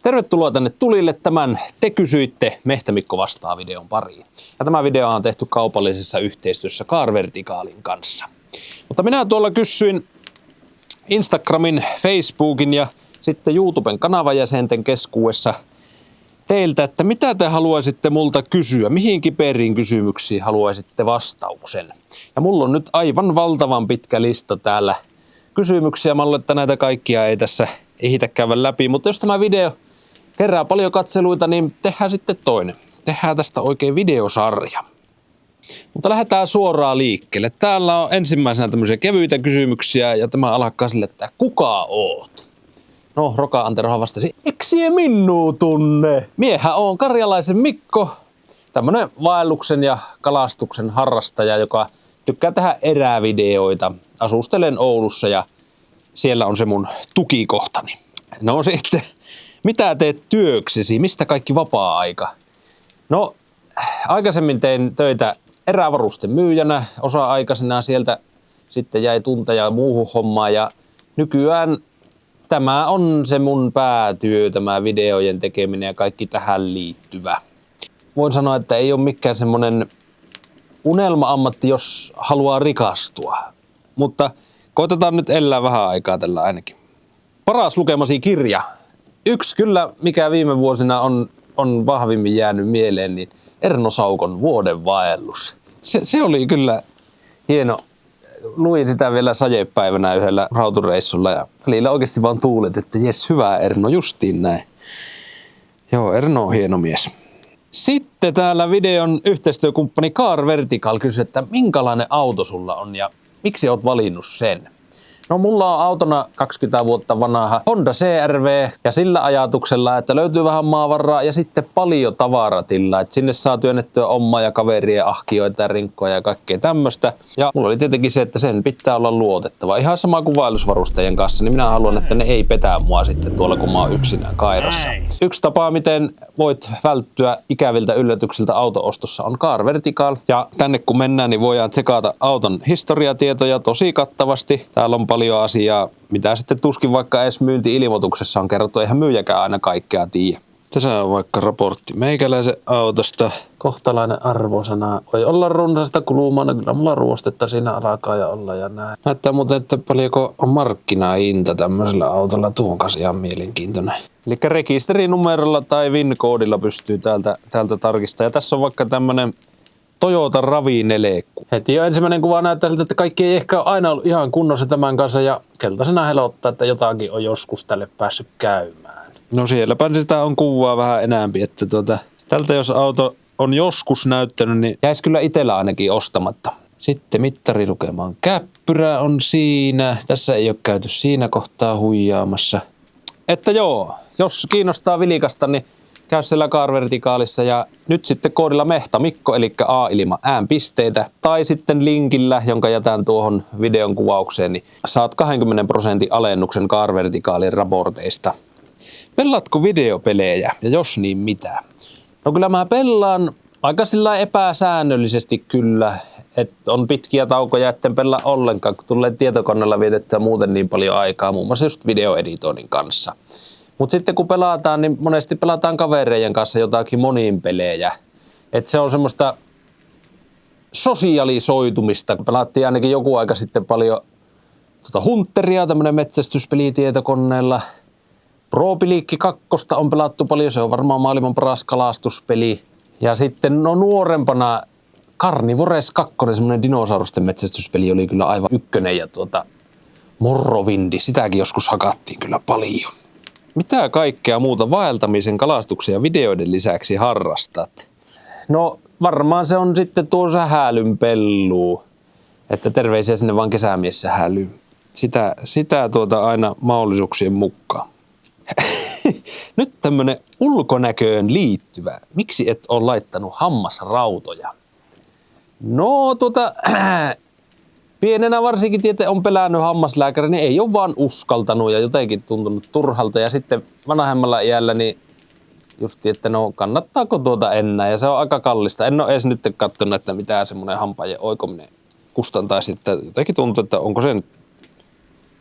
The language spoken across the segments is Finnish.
Tervetuloa tänne Tulille tämän Te kysyitte, Mehtä Mikko vastaa videon pariin. Ja tämä video on tehty kaupallisessa yhteistyössä Car Verticalin kanssa. Mutta minä tuolla kysyin Instagramin, Facebookin ja sitten YouTuben kanavajäsenten keskuudessa teiltä, että mitä te haluaisitte multa kysyä, mihin kiperiin kysymyksiin haluaisitte vastauksen. Ja mulla on nyt aivan valtavan pitkä lista täällä kysymyksiä. Mä luulen, että näitä kaikkia ei tässä ehditä käydä läpi, mutta jos tämä video kerää paljon katseluita, niin tehdään sitten toinen. Tehdään tästä oikein videosarja. Mutta lähdetään suoraan liikkeelle. Täällä on ensimmäisenä tämmöisiä kevyitä kysymyksiä ja tämä alkaa sille, että kuka oot? No, Roka Anterohan vastasi, eksie minuu tunne? Miehän on Karjalaisen Mikko, tämmönen vaelluksen ja kalastuksen harrastaja, joka tykkää tehdä erävideoita. Asustelen Oulussa ja siellä on se mun tukikohtani. No sitten, mitä teet työksesi? Mistä kaikki vapaa-aika? No, aikaisemmin tein töitä erävarusten myyjänä osa-aikaisena. Sieltä sitten jäi tunteja muuhun hommaan ja nykyään tämä on se mun päätyö, tämä videojen tekeminen ja kaikki tähän liittyvä. Voin sanoa, että ei ole mikään semmonen unelma-ammatti, jos haluaa rikastua. Mutta koitetaan nyt elää vähän aikaa tällä ainakin. Paras lukemasi kirja. Yksi kyllä, mikä viime vuosina on vahvimmin jäänyt mieleen, niin Erno Saukon Vuoden vaellus. Se oli kyllä hieno. Luin sitä vielä sadepäivänä yhdellä rautureissulla ja välillä oikeasti vaan tuulet, että jes, hyvä Erno, justiin näin. Joo, Erno on hieno mies. Sitten täällä videon yhteistyökumppani Car Vertical kysyi, että minkälainen auto sulla on ja miksi oot valinnut sen? No mulla on autona 20 vuotta vanha Honda CR-V ja sillä ajatuksella, että löytyy vähän maavaraa ja sitten paljon tavaratilla. Että sinne saa työnnettyä omaa ja kaverien ahkioita ja rinkkoja ja kaikkea tämmöistä. Ja mulla oli tietenkin se, että sen pitää olla luotettava. Ihan sama kuin vaellusvarustajien kanssa, niin minä haluan, että ne ei petää mua sitten tuolla, kun mä oon yksinään kairassa. Yksi tapa, miten voit välttyä ikäviltä yllätyksiltä auto-ostossa on Car Vertical. Ja tänne kun mennään, niin voidaan tsekata auton historiatietoja tosi kattavasti. Täällä on paljon asiaa, mitä sitten tuskin vaikka edes myynti-ilmoituksessa on kerrottu. Eihän myyjäkään aina kaikkea tiedä. Tässä on vaikka raportti meikäläisen autosta. Kohtalainen arvosana. Voi olla runsasta kulumana. Kyllä mulla ruostetta siinä alkaa ja olla ja näin. Näyttää muuten, että paljonko on markkinahinta tämmöisellä autolla. Tuo on kanssa ihan mielenkiintoinen. Eli rekisterinumerolla tai VIN-koodilla pystyy täältä tarkistamaan. Ja tässä on vaikka tämmönen Toyota RAV4. Heti jo ensimmäinen kuva näyttää siltä, että kaikki ei ehkä ole aina ollut ihan kunnossa tämän kanssa ja keltaisena helottaa, että jotakin on joskus tälle päässyt käymään. No sielläpä sitä on kuvaa vähän enäämpi, että tältä jos auto on joskus näyttänyt, niin jäisi kyllä itsellä ainakin ostamatta. Sitten mittarilukemaan käppyrä on siinä. Tässä ei ole käyty siinä kohtaa huijaamassa. Että joo, jos kiinnostaa vilikasta, niin käy siellä Car Verticalissa ja nyt sitten koodilla Mehtä Mikko, eli A ilman äänpisteitä, tai sitten linkillä, jonka jätän tuohon videon kuvaukseen, niin saat 20% alennuksen Car Verticalin raporteista. Pelaatko videopelejä ja jos niin mitä? No kyllä mä pelaan aika sillä epäsäännöllisesti kyllä, että on pitkiä taukoja, etten pelaa ollenkaan, kun tulee tietokoneella vietettyä muuten niin paljon aikaa, muun muassa just videoeditoinnin kanssa. Mutta sitten kun pelataan, niin monesti pelataan kavereiden kanssa jotakin moninpelejä. Että se on semmoista sosialisoitumista. Pelattiin ainakin joku aika sitten paljon Hunteria, tämmönen metsästyspeli tietokoneella. Pro League 2 on pelattu paljon, se on varmaan maailman paras kalastuspeli. Ja sitten nuorempana Carnivores 2, semmonen dinosaurusten metsästyspeli, oli kyllä aivan ykkönen. Ja Morrovindi, sitäkin joskus hakattiin kyllä paljon. Mitä kaikkea muuta vaeltamisen, kalastuksen ja videoiden lisäksi harrastat? No varmaan se on sitten tuo sähälynpelluu. Että terveisiä sinne vaan kesämies sähälyyn. Sitä aina mahdollisuuksien mukaan. Nyt tämmönen ulkonäköön liittyvä. Miksi et ole laittanut hammasrautoja? No pienenä varsinkin on pelännyt hammaslääkäri, niin ei ole vaan uskaltanut ja jotenkin tuntunut turhalta. Ja sitten vanhemmalla iällä niin justi, että no kannattaako enää. Ja se on aika kallista. En ole edes nyt katsonut, että mitä semmoinen hampaiden oikominen kustantaisi. Että jotenkin tuntuu, että onko se nyt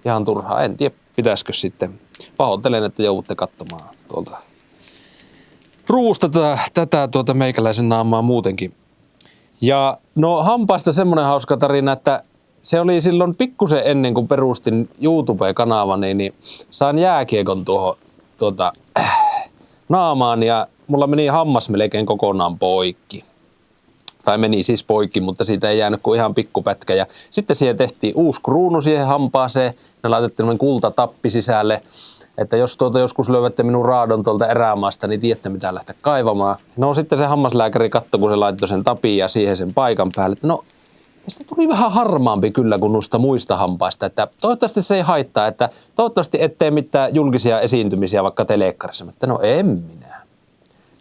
ihan turhaa. En tiedä, pitäisikö sitten. Pahoittelen, että joudutte katsomaan tuolta ruusta tätä meikäläisen naamaa muutenkin. Ja no hampaista semmoinen hauska tarina, että se oli silloin pikkusen ennen kuin perustin YouTube-kanavani, niin sain jääkiekon tuohon naamaan ja mulla meni hammas melkein kokonaan poikki. Tai meni siis poikki, mutta siitä ei jäänyt kuin ihan pikkupätkä. Ja sitten siihen tehtiin uusi kruunu siihen hampaaseen. Ne laitettiin kultatappi sisälle. Että jos joskus löydätte minun raadon tuolta erämaasta, niin tiedätte mitä lähteä kaivamaan. No sitten se hammaslääkäri katsoi, kun se laittoi sen tapin ja siihen sen paikan päälle. Että no, tästä tuli vähän harmaampi kyllä kuin noista muista hampaista. Että toivottavasti se ei haittaa, että toivottavasti ettei mitään julkisia esiintymisiä vaikka teleekkarissa. Että no en minä.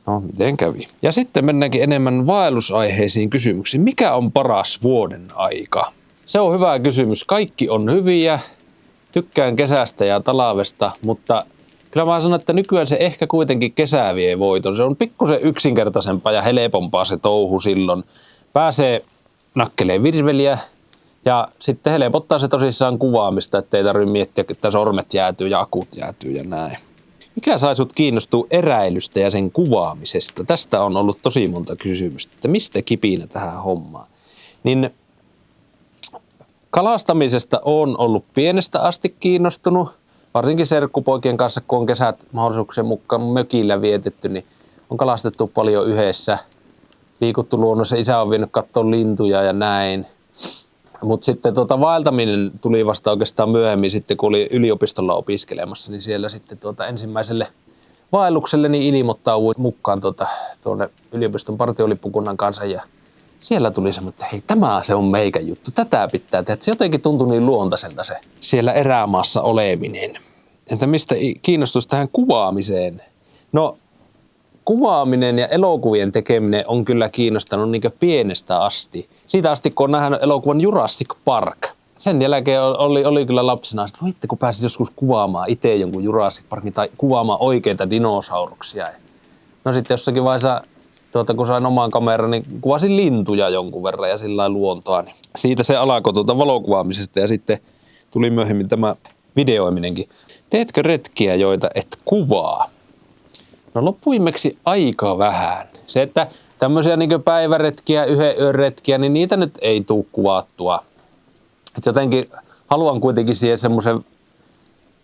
No, miten kävi? Ja sitten mennäänkin enemmän vaellusaiheisiin kysymyksiin. Mikä on paras vuoden aika? Se on hyvä kysymys. Kaikki on hyviä. Tykkään kesästä ja talvesta, mutta kyllä mä sanon, että nykyään se ehkä kuitenkin kesä vie voiton. Se on pikkusen yksinkertaisempaa ja helpompaa se touhu silloin. Pääsee nakkeleen virveliä ja sitten helpottaa se tosissaan kuvaamista, ettei tarvitse miettiä, että sormet jäätyy ja akut jäätyy ja näin. Mikä sai sut kiinnostua eräilystä ja sen kuvaamisesta? Tästä on ollut tosi monta kysymystä, että mistä kipinä tähän hommaan? Niin kalastamisesta on ollut pienestä asti kiinnostunut, varsinkin serkkupoikien kanssa, kun on kesät mahdollisuuksien mukaan mökillä vietetty, niin on kalastettu paljon yhdessä, liikuttu luonnossa, isä on vienyt katsoa lintuja ja näin. Mutta sitten vaeltaminen tuli vasta oikeastaan myöhemmin, sitten kun oli yliopistolla opiskelemassa, niin siellä sitten ensimmäiselle vaellukselle niin ilmoittauduin mukaan tuonne yliopiston partiolippukunnan kanssa ja siellä tuli semmoinen, että hei, tämä se on meikän juttu, tätä pitää tehdä. Se jotenkin tuntui niin luontaiselta se siellä erämaassa oleminen. Entä mistä kiinnostus tähän kuvaamiseen? No, kuvaaminen ja elokuvien tekeminen on kyllä kiinnostanut niin pienestä asti. Siitä asti, kun on nähnyt elokuvan Jurassic Park. Sen jälkeen oli kyllä lapsena, että voitte kun pääsis joskus kuvaamaan itse jonkun Jurassic Parkin tai kuvaamaan oikeita dinosauruksia. No sitten jossakin vaiheessa kun sain omaan kameran, niin kuvasin lintuja jonkun verran ja sillä luontoa. Niin siitä se alkoi valokuvaamisesta ja sitten tuli myöhemmin tämä videoiminenkin. Teetkö retkiä, joita et kuvaa? No loppuimeksi aika vähän. Se, että tämmöisiä niin päiväretkiä, yhden yön retkiä, niin niitä nyt ei tule kuvattua. Et jotenkin haluan kuitenkin siihen semmoisen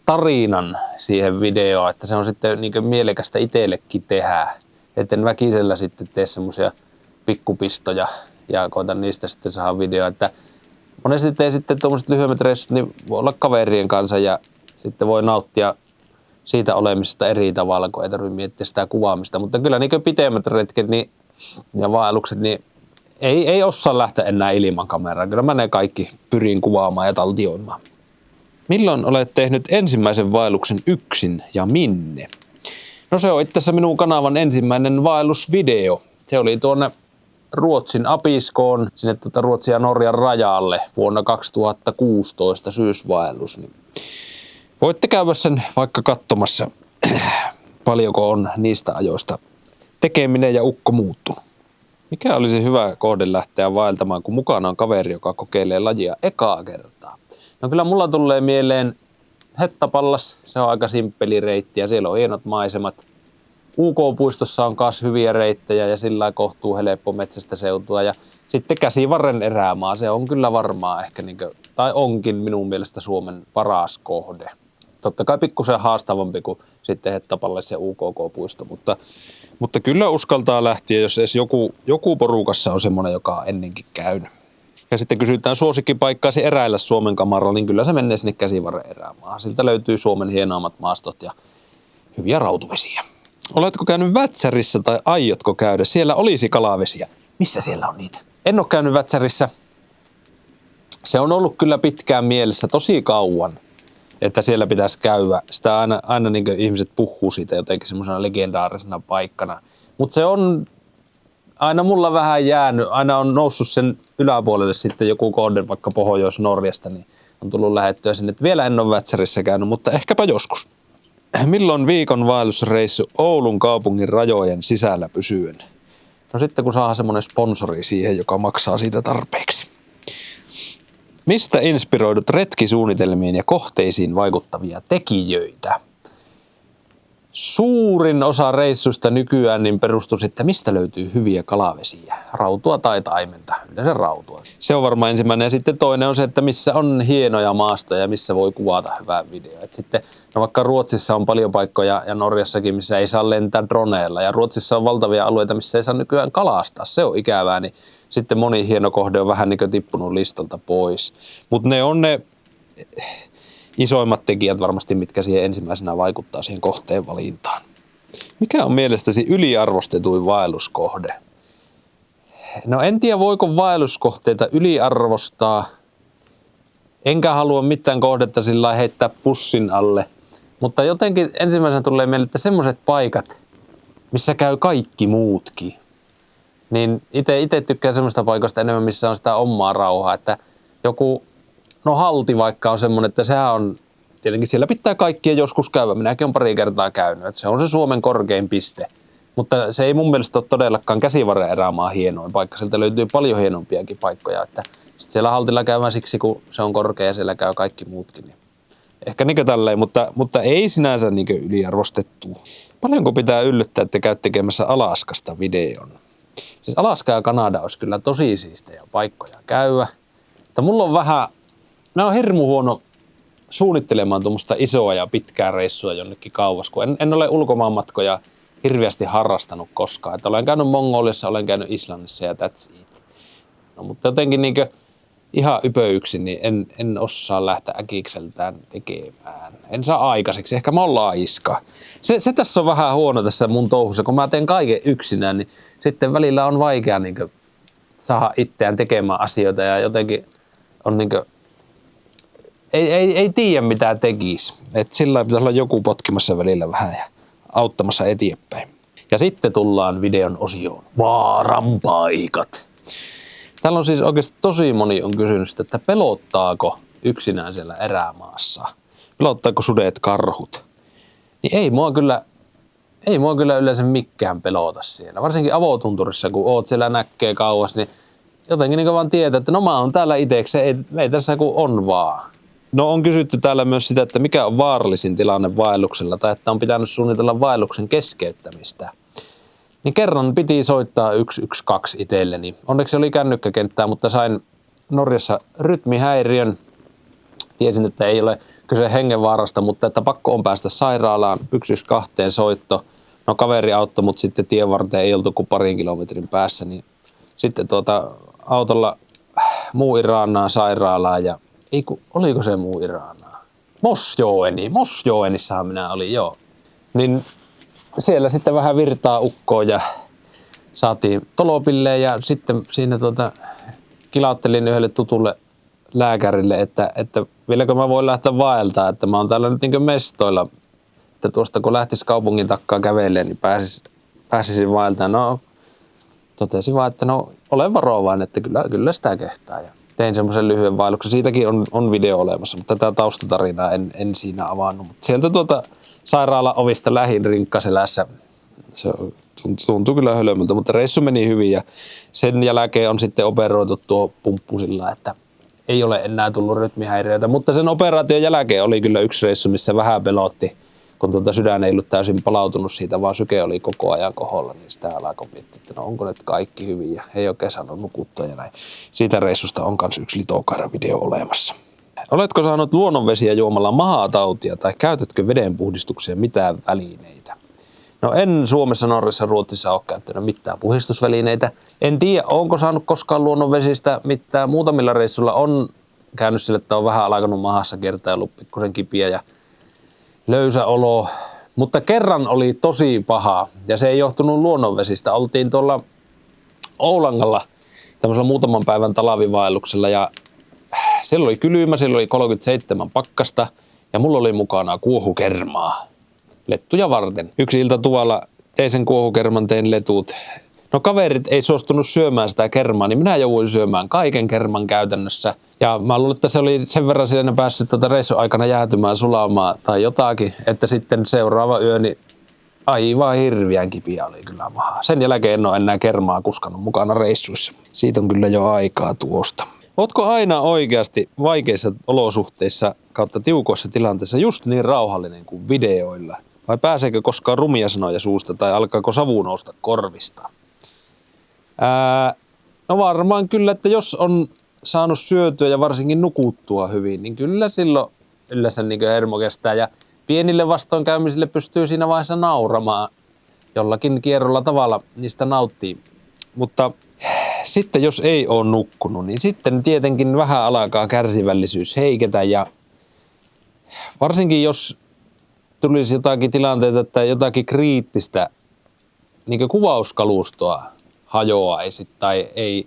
tarinan siihen videoon, että se on sitten niin mielekästä itsellekin tehdä. Etten väkisellä sitten tee semmoisia pikkupistoja ja koitan niistä sitten saada video. Että monesti tee sitten tuommoiset lyhyemmät reissut, niin voi olla kaverien kanssa ja sitten voi nauttia siitä olemisesta eri tavalla, kun ei tarvitse miettiä sitä kuvaamista. Mutta kyllä niin pitemmät retket niin, ja vaellukset, niin ei osaa lähteä enää ilman kameraa. Kyllä mä ne kaikki pyrin kuvaamaan ja taltioimaan. Milloin olet tehnyt ensimmäisen vaelluksen yksin ja minne? No se on itse asiassa minun kanavan ensimmäinen vaellusvideo. Se oli tuonne Ruotsin Abiskoon, sinne Ruotsin ja Norjan rajalle vuonna 2016 syysvaellus. Niin voitte käydä sen vaikka katsomassa, paljonko on niistä ajoista tekeminen ja ukko muuttunut. Mikä olisi hyvä kohde lähteä vaeltamaan, kun mukana on kaveri, joka kokeilee lajia ekaa kertaa? No kyllä mulla tulee mieleen Hettapallas, se on aika simppeli reitti ja siellä on hienot maisemat. UK-puistossa on myös hyviä reittejä ja sillä kohtuu helppo metsästä seutua. Ja sitten Käsivarren erämaa, se on kyllä varmaan ehkä, tai onkin minun mielestä Suomen paras kohde. Totta kai pikkusen haastavampi kuin sitten Hettapallas ja UKK-puisto, mutta kyllä uskaltaa lähteä, jos edes joku porukassa on semmoinen, joka on ennenkin käynyt. Ja sitten kysytään suosikkipaikkaasi eräillä Suomen kamaralla, niin kyllä se menee sinne Käsivarren erämaahan. Siltä löytyy Suomen hienoimmat maastot ja hyviä rautuvesiä. Oletko käynyt Vätsärissä tai aiotko käydä? Siellä olisi kalavesiä. Missä siellä on niitä? En ole käynyt Vätsärissä. Se on ollut kyllä pitkään mielessä tosi kauan, että siellä pitäisi käydä. Sitä aina niin kuin ihmiset puhuu siitä jotenkin semmoisena legendaarisena paikkana. Mutta se on aina mulla vähän jäänyt. Aina on noussut sen yläpuolelle sitten joku kohde vaikka Pohjois-Norjasta, niin on tullut lähettyä sinne. Vielä en ole Vätsärissä käynyt, mutta ehkäpä joskus. Milloin viikon vaellusreissu Oulun kaupungin rajojen sisällä pysyen? No sitten kun saadaan semmoinen sponsori siihen, joka maksaa siitä tarpeeksi. Mistä inspiroidut retkisuunnitelmiin ja kohteisiin vaikuttavia tekijöitä? Suurin osa reissusta nykyään niin perustuu sitten, mistä löytyy hyviä kalavesiä. Rautua tai taimenta, yleensä rautua. Se on varmaan ensimmäinen. Ja sitten toinen on se, että missä on hienoja maastoja ja missä voi kuvata hyvää videoa. Et sitten, no vaikka Ruotsissa on paljon paikkoja ja Norjassakin, missä ei saa lentää droneilla. Ja Ruotsissa on valtavia alueita, missä ei saa nykyään kalastaa. Se on ikävää, niin sitten moni hieno kohde on vähän niin kuin tippunut listalta pois. Mutta ne on ne isoimmat tekijät varmasti, mitkä siihen ensimmäisenä vaikuttaa siihen kohteen valintaan. Mikä on mielestäsi yliarvostetuin vaelluskohde? No en tiedä, voiko vaelluskohteita yliarvostaa. Enkä halua mitään kohdetta sillä heittää pussin alle. Mutta jotenkin ensimmäisenä tulee mieleen, että semmoiset paikat, missä käy kaikki muutkin. Niin itse tykkään semmoista paikoista enemmän, missä on sitä omaa rauhaa. Että joku, no halti vaikka on semmoinen, että sehän on, tietenkin siellä pitää kaikkien joskus käydä. Minäkin olen pari kertaa käynyt, että se on se Suomen korkein piste. Mutta se ei mun mielestä ole todellakaan Käsivarren erämaa hienoin paikka. Sieltä löytyy paljon hienompiakin paikkoja. Että sitten siellä haltilla käydään siksi, kun se on korkea ja siellä käy kaikki muutkin. Niin ehkä niin tälleen, mutta ei sinänsä niin yliarvostettu. Paljonko pitää yllyttää, että käyt tekemässä Alaskasta videon? Siis Alaska ja Kanada olisi kyllä tosi siistejä paikkoja käydä. Mutta mulla on vähän, nämä on hirmu huono suunnittelemaan tuommoista isoa ja pitkää reissua jonnekin kauas, kun en ole ulkomaanmatkoja hirveästi harrastanut koskaan. Että olen käynyt Mongoliassa, olen käynyt Islannissa ja that's it. No, mutta jotenkin niin ihan ypöyksin, niin en osaa lähteä äkikseltään tekemään. En saa aikaiseksi, ehkä mä oon laiska. Se tässä on vähän huono tässä mun touhussa, kun mä teen kaiken yksinään, niin sitten välillä on vaikea niin saada itseään tekemään asioita ja jotenkin on niin kuin, ei tiedä mitä tekisi. Et sillä pitäisi olla joku potkimassa välillä vähän ja auttamassa eteenpäin. Ja sitten tullaan videon osioon. Vaaran paikat. Täällä on siis oikeasti tosi moni on kysynyt sitä, että pelottaako yksinään siellä erämaassa? Pelottaako sudet, karhut? Niin ei mua kyllä yleensä mikään pelota siellä. Varsinkin avotunturissa, kun oot siellä näkee kauas, niin jotenkin niin vaan tietää, että no mä oon täällä itsekseen, ei tässä kun on vaan. No on kysytty täällä myös sitä, että mikä on vaarallisin tilanne vaelluksella tai että on pitänyt suunnitella vaelluksen keskeyttämistä. Niin kerran piti soittaa 112 itselleni. Onneksi oli kännykkäkenttää, mutta sain Norjassa rytmihäiriön. Tiesin, että ei ole kyse hengenvaarasta, mutta että pakko on päästä sairaalaan. 112 soitto. No kaveri auttoi, mutta sitten tien varteen ei oltu kuin parin kilometrin päässä. Niin sitten autolla Mo i Rana sairaalaan ja oliko se Mo i Rana? Mosjoenissahan minä olin, joo. Niin siellä sitten vähän virtaa ukkoon ja saatiin tolopille ja sitten siinä kilauttelin yhdelle tutulle lääkärille, että vieläkö mä voin lähteä vaeltaa, että mä oon täällä nyt niin mestoilla, että tuosta kun lähtisi kaupungin takkaa kävelemään, niin pääsisin vaeltamaan. No totesin vaan, että no olen varovainen, että kyllä sitä kehtaa. Ja tein semmoisen lyhyen vaelluksen. Siitäkin on video olemassa, mutta tätä taustatarinaa en siinä avannut. Mutta sieltä sairaalan ovista lähin rinkkaselässä. Se tuntuu kyllä hölmöltä, mutta reissu meni hyvin ja sen jälkeen on sitten operoitu tuo pumppu sillä, että ei ole enää tullut rytmihäiriöitä. Mutta sen operaation jälkeen oli kyllä yksi reissu, missä vähän pelotti, kun sydän ei ollut täysin palautunut siitä, vaan syke oli koko ajan koholla, niin sitä alkoi miettiä, että no onko ne kaikki hyvin ja ei oikein saanut nukuttua ja näin. Siitä reissusta on myös yksi Litokaira-video olemassa. Oletko saanut luonnonvesiä juomalla mahatautia tai käytätkö vedenpuhdistukseen mitään välineitä? No en Suomessa, Norjassa, Ruotsissa ole käyttänyt mitään puhdistusvälineitä. En tiedä, onko saanut koskaan luonnonvesistä mitään. Muutamilla reissuilla on käynyt sille, että on vähän alkanut mahassa kiertää ja ollut pikkusen kipiä ja löysä olo. Mutta kerran oli tosi paha ja se ei johtunut luonnonvesistä. Oltiin tuolla Oulangalla tämmöisellä muutaman päivän talvivaelluksella ja siellä oli kylmä, siellä oli 37 pakkasta ja mulla oli mukana kuohukermaa lettuja varten. Yksi ilta tuolla tein sen kuohukerman, tein letut. No kaverit ei suostunut syömään sitä kermaa, niin minä jouduin syömään kaiken kerman käytännössä. Ja mä luulen, että se oli sen verran siinä päässyt reissun aikana jäätymään, sulamaan tai jotakin, että sitten seuraava yö niin aivan hirviän kipiä oli kyllä maha. Sen jälkeen en ole enää kermaa kuskannut mukana reissuissa. Siitä on kyllä jo aikaa tuosta. Ootko aina oikeasti vaikeissa olosuhteissa kautta tiukoissa tilanteissa just niin rauhallinen kuin videoilla? Vai pääseekö koskaan rumia sanoja suusta tai alkaako savu nousta korvista? No varmaan kyllä, että jos on saanut syötyä ja varsinkin nukuttua hyvin, niin kyllä silloin yleensä niin hermo kestää. Ja pienille vastoinkäymisille pystyy siinä vaiheessa nauramaan. Jollakin kierrolla tavalla niistä nauttii. Mutta sitten jos ei ole nukkunut, niin sitten tietenkin vähän alkaa kärsivällisyys heiketä. Ja varsinkin jos tulisi jotakin tilanteita, että jotakin kriittistä niin kuvauskalustoa hajoaisi tai ei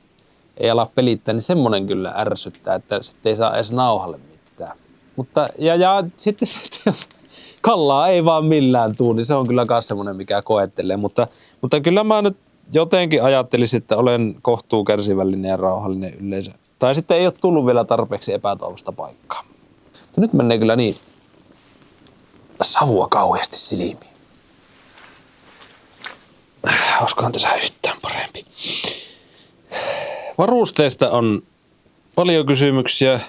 ala pelittää, niin semmoinen kyllä ärsyttää, että sitten ei saa edes nauhalle mitään. Mutta ja sitten jos kallaa ei vaan millään tuu, niin se on kyllä myös semmoinen, mikä koettelee. Mutta kyllä mä nyt jotenkin ajattelisin, että olen kohtuu kärsivällinen ja rauhallinen yleensä. Tai sitten ei ole tullut vielä tarpeeksi epätoivosta paikkaa. Mutta nyt menee kyllä niin savua kauheasti silmiin. Olisikohan tässä yhtään parempi. Varusteista on paljon kysymyksiä.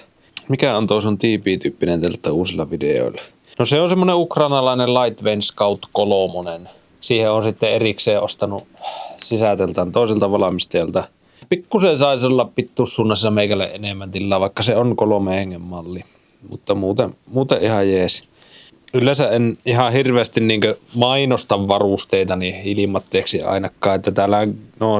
Mikä on tuo sun TP-tyyppinen tältä uusilla videoilla? No se on semmonen ukrainalainen Lightweight Scout 3. Siihen on sitten erikseen ostanut sisältöltään toiselta valmistajalta. Pikkusen saisi olla pittussuunnassa meikälle enemmän tilaa, vaikka se on 3 hengen malli. Mutta muuten ihan jees. Yleensä en ihan hirveästi mainosta varusteitani ilmatteeksi ainakaan, että täällä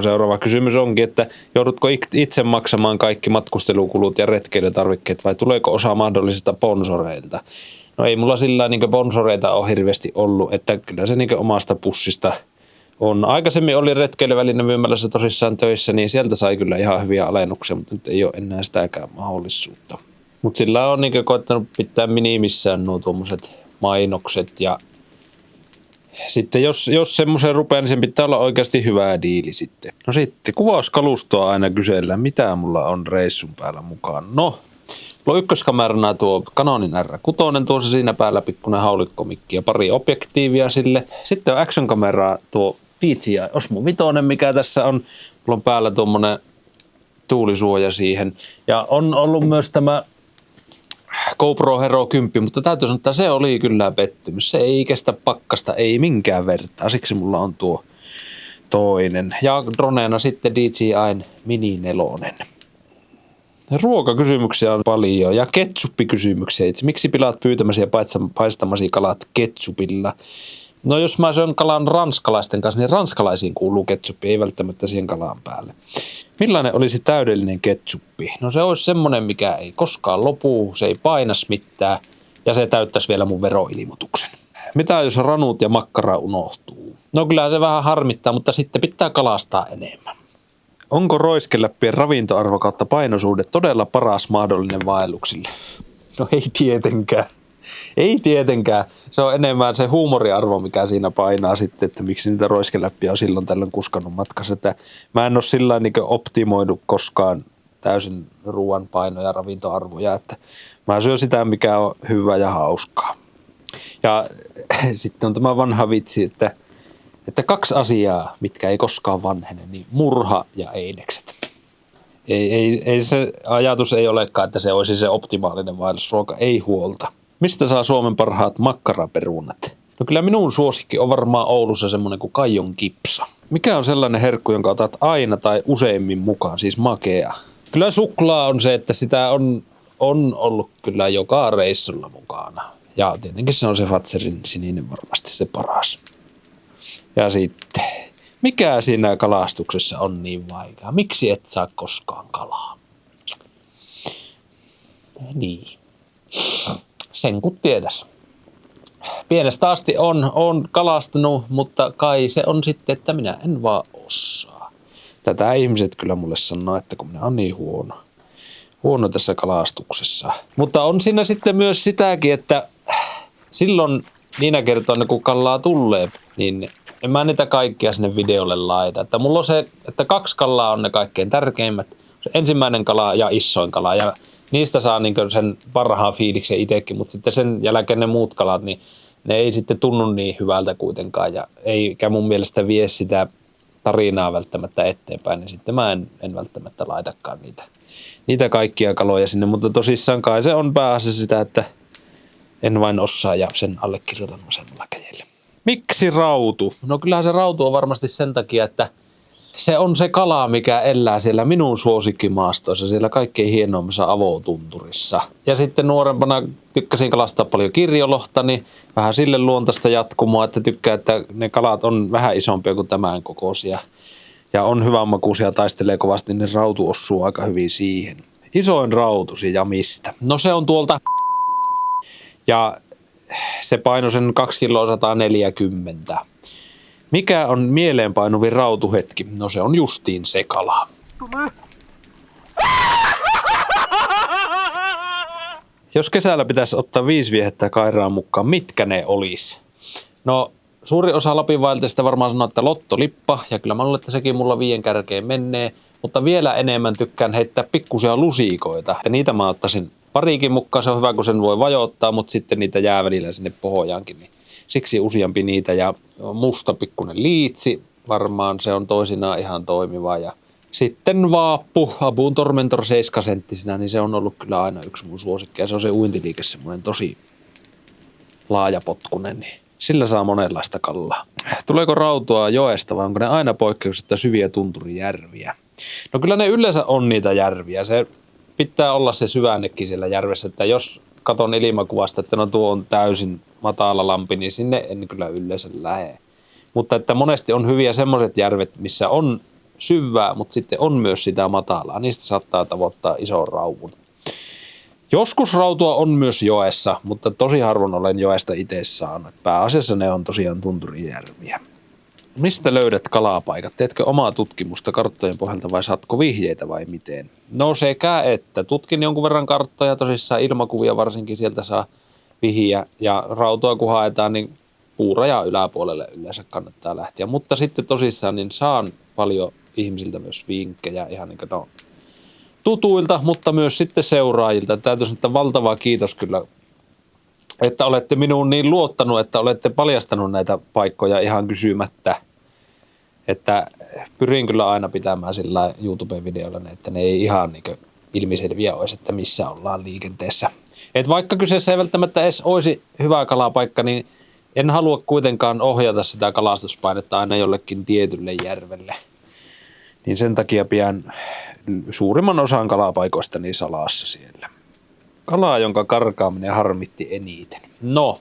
seuraava kysymys onkin, että joudutko itse maksamaan kaikki matkustelukulut ja retkeilytarvikkeet vai tuleeko osa mahdollisista sponsoreilta? No ei mulla sillä sponsoreita ole hirveästi ollut, että kyllä se omasta pussista on. Aikaisemmin oli retkeilyväline myymälässä tosissaan töissä, niin sieltä sai kyllä ihan hyviä alennuksia, mutta nyt ei ole enää sitäkään mahdollisuutta. Mutta sillä on koettanut pitää minimissään nuo tuommoiset mainokset ja sitten jos semmoisen rupeaa, niin sen pitää olla oikeasti hyvä diili sitten. No sitten kuvauskalustoa aina kysellään, mitä mulla on reissun päällä mukaan. No, mulla on ykköskamerana tuo Canonin R6, tuossa siinä päällä pikkuinen haulikkomikki ja pari objektiivia sille. Sitten on action-kameraa tuo DJI Osmo 5, mikä tässä on. Mulla on päällä tuommoinen tuulisuoja siihen. Ja on ollut myös tämä GoPro Hero 10, mutta täytyy sanoa, että se oli kyllä pettymys. Se ei kestä pakkasta, ei minkään vertaa. Siksi mulla on tuo toinen. Ja droneena sitten DJI:n Mini 4. Ruokakysymyksiä on paljon ja ketsuppikysymyksiä. Miksi pilaat pyytämäsi ja paistamasi kalat ketsupilla? No jos mä syön kalan ranskalaisten kanssa, niin ranskalaisiin kuuluu ketsuppi, ei välttämättä siihen kalaan päälle. Millainen olisi täydellinen ketsuppi? No se olisi semmonen, mikä ei koskaan lopu, se ei painas mitään ja se täyttäisi vielä mun veroilmoituksen. Mitä jos ranut ja makkara unohtuu? No kyllä se vähän harmittaa, mutta sitten pitää kalastaa enemmän. Onko roiskeläppien ravintoarvo kautta painosuhde todella paras mahdollinen vaelluksille? No ei tietenkään. Ei tietenkään. Se on enemmän se huumoriarvo, mikä siinä painaa sitten, että miksi niitä roiskeläppiä on silloin tällöin kuskannut matkassa. Että mä en ole sillä optimoinut koskaan täysin ruoan paino- ja ravintoarvoja, että mä syön sitä, mikä on hyvä ja hauskaa. Ja sitten on tämä vanha vitsi, että 2 asiaa, mitkä ei koskaan vanhene, niin murha ja einekset. Ei se ajatus ei olekaan, että se olisi se optimaalinen vaellusruoka, ei huolta. Mistä saa Suomen parhaat makkaraperunat? No kyllä minun suosikki on varmaan Oulussa semmoinen kuin Kaijon kipsa. Mikä on sellainen herkku, jonka otat aina tai useimmin mukaan, siis makea? Kyllä suklaa on se, että sitä on ollut kyllä joka reissulla mukana. Ja tietenkin se on se Fazerin sininen varmasti se paras. Ja sitten, mikä siinä kalastuksessa on niin vaikeaa? Miksi et saa koskaan kalaa? Niin. Sen kun tiedäs. Pienestä asti on kalastanut, mutta kai se on sitten, että minä en vaan osaa. Tätä ihmiset kyllä mulle sanoo, että kun minä olen niin huono tässä kalastuksessa. Mutta on siinä sitten myös sitäkin, että silloin niinä kertoina kun kalaa tulee, niin en mä niitä kaikkia sinne videolle laita. Että mulla on se, että 2 kalaa on ne kaikkein tärkeimmät. Se ensimmäinen kala ja isoin kala ja niistä saa sen parhaan fiiliksen itsekin, mutta sitten sen jälkeen ne muut kalat, niin ne ei sitten tunnu niin hyvältä kuitenkaan ja eikä mun mielestä vie sitä tarinaa välttämättä eteenpäin, niin sitten mä en välttämättä laitakaan niitä kaikkia kaloja sinne, mutta tosissaan kai se on pääasiassa sitä, että en vain osaa ja sen allekirjoitan vasemmalla kädellä. Miksi rautu? No kyllähän se rautu on varmasti sen takia, että se on se kala, mikä elää siellä minun suosikkimaastoissa, siellä kaikkein hienoimmassa avotunturissa. Ja sitten nuorempana tykkäsin kalastaa paljon kirjolohta, niin vähän sille luontaista jatkumoa, että tykkää, että ne kalat on vähän isompia kuin tämän kokoisia. Ja on hyvänmakuisia, taistelee kovasti, niin rautu osuu aika hyvin siihen. Isoin rautusi ja mistä? No se on tuolta. Ja se paino sen 2 kiloa 140. Mikä on mieleenpainuvin rautuhetki? No se on justiin se kala. Jos kesällä pitäisi ottaa 5 viehettä kairaan mukaan, mitkä ne olisi? No suuri osa Lapin vaeltajista varmaan sanoo, että lottolippa, ja kyllä mä luulen, että sekin mulla 5 kärkeen menee. Mutta vielä enemmän tykkään heittää pikkusia lusikoita. Ja niitä mä ottaisin parikin mukaan, se on hyvä, kun sen voi vajottaa, mutta sitten niitä jää välillä sinne pohjaankin. Niin siksi useampi niitä, ja musta pikkunen liitsi, varmaan se on toisinaan ihan toimiva. Ja sitten vaappu, Abun Tormentor 7-senttisinä, niin se on ollut kyllä aina yksi mun suosikki. Ja se on se uintiliike semmoinen tosi laajapotkunen, niin sillä saa monenlaista kalaa. Tuleeko rautua joesta vai onko ne aina poikkeuksetta syviä tunturijärviä? No kyllä ne yleensä on niitä järviä. Se pitää olla se syvännekin siellä järvessä, että jos katon ilmakuvasta, että no tuo on täysin matala lampi, niin sinne en kyllä yleensä lähde. Mutta että monesti on hyviä semmoiset järvet, missä on syvää, mutta sitten on myös sitä matalaa. Niistä saattaa tavoittaa ison rauvun. Joskus rautua on myös joessa, mutta tosi harvoin olen joesta itse saanut. Pääasiassa ne on tosiaan tunturijärviä. Mistä löydät kalapaikat? Teetkö omaa tutkimusta karttojen pohjalta vai saatko vihjeitä vai miten? No sekä että. Tutkin jonkun verran karttoja, tosissaan ilmakuvia varsinkin sieltä saa vihjiä. Ja rautua kun haetaan, niin puurajan yläpuolelle yleensä kannattaa lähteä. Mutta sitten tosissaan niin saan paljon ihmisiltä myös vinkkejä ihan niin kuin tutuilta, mutta myös sitten seuraajilta. Täytyy sanoa, että valtava kiitos kyllä, että olette minuun niin luottanut, että olette paljastanut näitä paikkoja ihan kysymättä. Että pyrin kyllä aina pitämään sillä YouTube-videolla, että ne ei ihan niin ilmiselviä olisi, että missä ollaan liikenteessä. Et vaikka kyseessä ei välttämättä edes olisi hyvä kalapaikka, niin en halua kuitenkaan ohjata sitä kalastuspainetta aina jollekin tietylle järvelle. Niin sen takia pidän suurimman osan kalapaikoista niin salassa siellä. Kalaa, jonka karkaaminen harmitti eniten. No,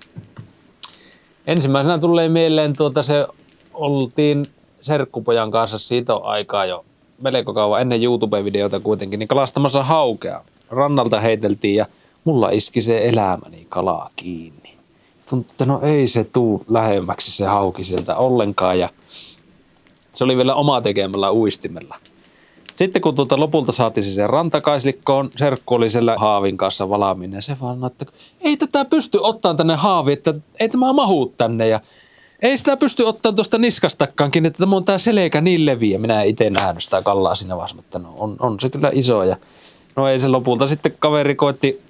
ensimmäisenä tulee mieleen se oltiin serkkupojan kanssa, siitä on aikaa jo melko kauan ennen YouTube-videota kuitenkin, niin kalastamassa haukea. Rannalta heiteltiin ja mulla iski se elämäni kalaa kiinni. Tuntuu, että no ei se tuu lähemmäksi se hauki sieltä ollenkaan ja se oli vielä oma tekemällä uistimella. Sitten kun lopulta saatiin sen rantakaislikkoon, serkku oli siellä haavin kanssa valaaminen. Se vaan että ei tätä pysty ottamaan tänne haaviin, että ei tämä mahu tänne. Ja ei sitä pysty ottamaan tuosta niskastakaan, että tämä on tämä selkä niin leviä. Minä en itse nähnyt sitä kalaa siinä vaiheessa, mutta no, on se kyllä iso. Ja no ei se lopulta sitten kaveri koitti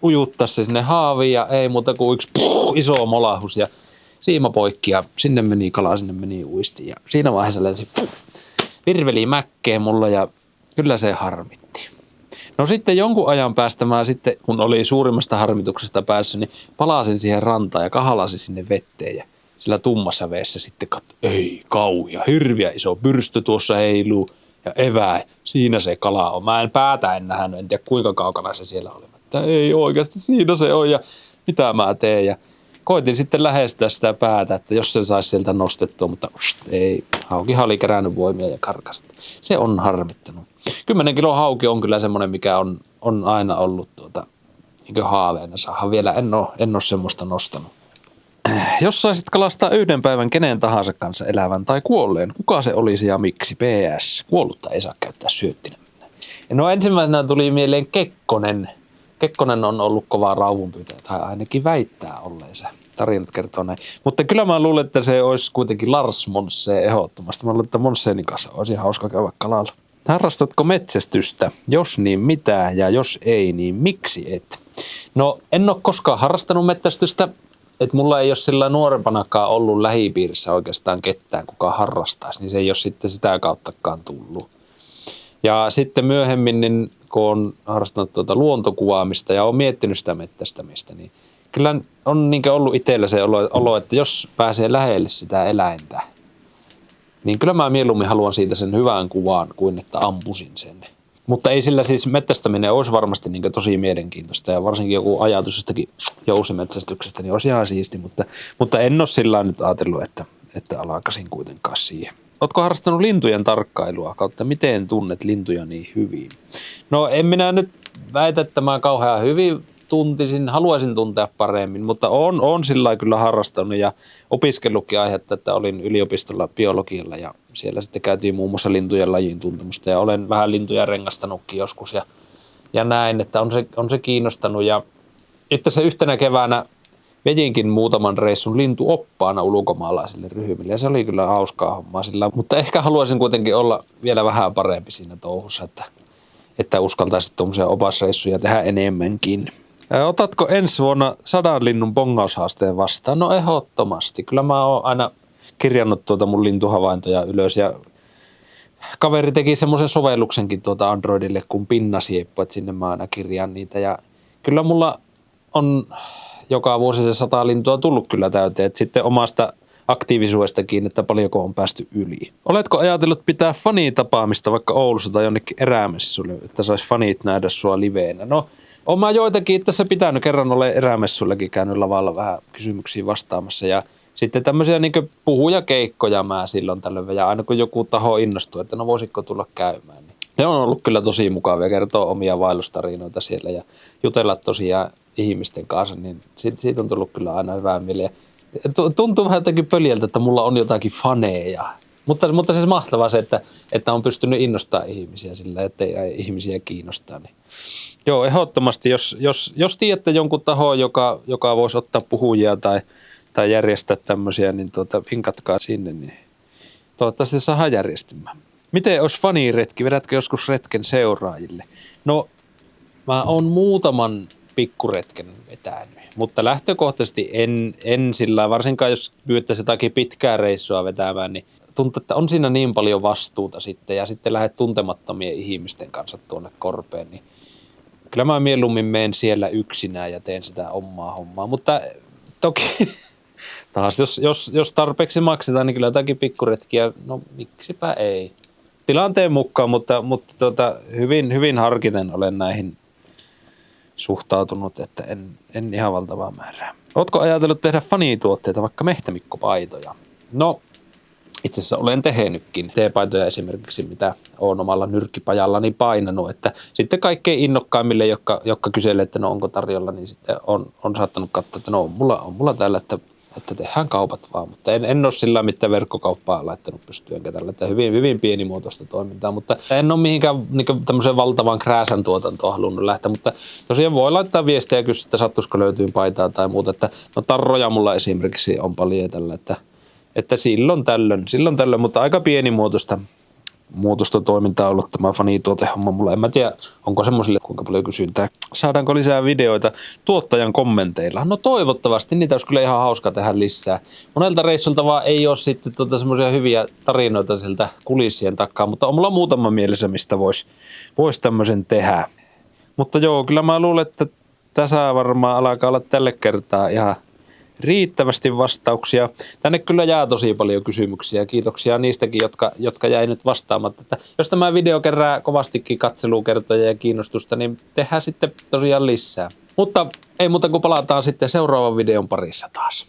ujuttaa se sinne haaviin ja ei muuta kuin yksi iso molahus ja siima poikki ja sinne meni kala, sinne meni uisti. Ja siinä vaiheessa lensi virveli mäkkeen mulla ja kyllä se harmitti. No sitten jonkun ajan päästä mä sitten, kun oli suurimmasta harmituksesta päässyt, niin palasin siihen rantaan ja kahalasin sinne vetteen ja sillä tummassa veessä sitten ei kauhia, hirviä iso pyrstö tuossa heiluu ja evää. Siinä se kala on. Mä en päätä en nähnyt, en tiedä kuinka kaukana se siellä oli. Että ei oikeasti, siinä se on ja mitä mä teen ja koitin sitten lähestyä sitä päätä, että jos sen saisi sieltä nostettua, mutta ei. Haukihan oli kerännyt voimia ja karkasta. Se on harmittanut. 10 kilon hauki on kyllä semmoinen, mikä on aina ollut niin haaveena. Saahan vielä en ole semmoista nostanut. Jos saisit kalastaa yhden päivän kenen tahansa kanssa elävän tai kuolleen, kuka se olisi ja miksi? PS. Kuollutta ei saa käyttää syöttinä. No ensimmäisenä tuli mieleen Kekkonen. Kekkonen on ollut kova rauvunpyytäjä, tai ainakin väittää olleensa. Tarinat kertoo näin. Mutta kyllä mä luulen, että se olisi kuitenkin Lars Monssee ehdottomasti. Mä luulen, että Monsseenin kanssa olisi hauska käydä kalalla. Harrastatko metsästystä? Jos niin mitä ja jos ei, niin miksi et? No en ole koskaan harrastanut metsästystä. Että mulla ei ole sillä nuorempanakaan ollut lähipiirissä oikeastaan ketään, kuka harrastaisi. Niin se ei ole sitten sitä kauttakaan tullut. Ja sitten myöhemmin, niin kun on harrastanut luontokuvaamista ja on miettinyt sitä metsästämistä, niin kyllä on niinkö ollut itsellä se olo, että jos pääsee lähelle sitä eläintä, niin kyllä mä mieluummin haluan siitä sen hyvän kuvan kuin että ampusin sen. Mutta ei sillä siis metsästäminen olisi varmasti niin tosi mielenkiintoista ja varsinkin joku ajatus jostakin jousimetsästyksestä niin olisi ihan siisti, mutta en ole sillä nyt ajatellut, että alkaisin kuitenkaan siihen. Ootko harrastanut lintujen tarkkailua kautta miten tunnet lintuja niin hyvin? No en minä nyt väitä, että mä kauhean hyvin tuntisin, haluaisin tuntea paremmin, mutta on sillä lailla kyllä harrastanut ja opiskellutkin aihetta, että olin yliopistolla biologialla ja siellä sitten käytiin muun muassa lintujen lajin tuntemusta ja olen vähän lintuja rengastanutkin joskus ja näin, että on se kiinnostanut ja itse asiassa yhtenä keväänä vedinkin muutaman reissun lintuoppaana ulkomaalaisille ryhmille ja se oli kyllä hauskaa hommaa sillä, mutta ehkä haluaisin kuitenkin olla vielä vähän parempi siinä touhussa, että uskaltaisit tuommoisia opasreissuja tehdä enemmänkin. Otatko ensi vuonna 100 linnun bongaushaasteen vastaan? No ehdottomasti. Kyllä mä oon aina kirjannut mun lintuhavaintoja ylös ja kaveri teki semmoisen sovelluksenkin Androidille kuin Pinnasieppu, että sinne mä aina kirjaan niitä ja kyllä mulla on joka vuosi se 100 lintua tullut kyllä täyteen, että sitten omasta aktiivisuudestakin, että paljonko on päästy yli. Oletko ajatellut pitää fanitapaamista vaikka Oulussa tai jonnekin erämessuille, että sais fanit nähdä sua liveenä? No, oon mä joitakin tässä pitänyt, kerran olen erämessuillekin käynyt lavalla vähän kysymyksiin vastaamassa ja sitten tämmöisiä niin puhujakeikkoja mä silloin tällöin ja aina kun joku taho innostuu, että no voisitko tulla käymään, niin ne on ollut kyllä tosi mukavia kertoa omia vaellustarinoita siellä ja jutella tosiaan ihmisten kanssa, niin siitä on tullut kyllä aina hyvää mieleen. Tuntuu vähän jotenkin pöljältä, että mulla on jotakin faneja, mutta siis mahtavaa se, että on pystynyt innostamaan ihmisiä sillä, että ihmisiä kiinnostaa. Niin. Joo, ehdottomasti, jos tiedätte jonkun tahon, joka voisi ottaa puhujia tai järjestää tämmöisiä, niin vinkatkaa sinne, niin toivottavasti saadaan järjestämään. Miten olisi faniretki? Vedätkö joskus retken seuraajille? No, mä oon muutaman pikkuretken vetänyt, mutta lähtökohtaisesti en sillä, varsinkaan jos pyytäisi jotakin pitkää reissua vetämään, niin tuntuu, että on siinä niin paljon vastuuta sitten ja sitten lähdet tuntemattomien ihmisten kanssa tuonne korpeen, niin kyllä mä mieluummin menen siellä yksinään ja teen sitä omaa hommaa, mutta toki taas jos tarpeeksi maksetaan, niin kyllä jotakin pikkuretkiä, no miksipä ei. Tilanteen mukaan, mutta hyvin harkiten olen näihin suhtautunut, että en ihan valtavaa määrää. Ootko ajatellut tehdä fanituotteita, vaikka mehtämikkopaitoja? No, itse asiassa olen tehnytkin teepaitoja esimerkiksi, mitä olen omalla nyrkkipajallani painanut, että sitten kaikkein innokkaimmille, jotka kyselee, että no onko tarjolla, niin sitten on saattanut katsoa, että no on mulla täällä, että tehdään kaupat vaan, mutta en ole sillä mitään verkkokauppaa laittanut pystyyn tällä, että hyvin pienimuotoista toimintaa, mutta en ole mihinkään niin tämmöiseen valtavaan krääsän tuotantoon halunnut lähteä, mutta tosiaan voi laittaa viestiä ja kysyä, että sattuisiko löytyy paitaa tai muuta, että no tarroja mulla esimerkiksi on paljon tällä, että silloin tällöin, mutta aika pienimuotoista toimintaa on ollut tämä fanituotehomma mulla. En mä tiedä, onko semmoisille kuinka paljon kysyntää. Saadaanko lisää videoita tuottajan kommenteilla? No toivottavasti, niitä olisi kyllä ihan hauska tehdä lisää. Monelta reissulta vaan ei ole sitten semmoisia hyviä tarinoita sieltä kulissien takaa, mutta on mulla muutama mielessä, mistä voisi tämmöisen tehdä. Mutta joo, kyllä mä luulen, että tässä varmaan alkaa olla tälle kertaa ihan riittävästi vastauksia. Tänne kyllä jää tosi paljon kysymyksiä. Kiitoksia niistäkin, jotka jäi nyt vastaamatta. Että jos tämä video kerää kovastikin katselukertoja ja kiinnostusta, niin tehdään sitten tosiaan lisää. Mutta ei muuta kuin palataan sitten seuraavan videon parissa taas.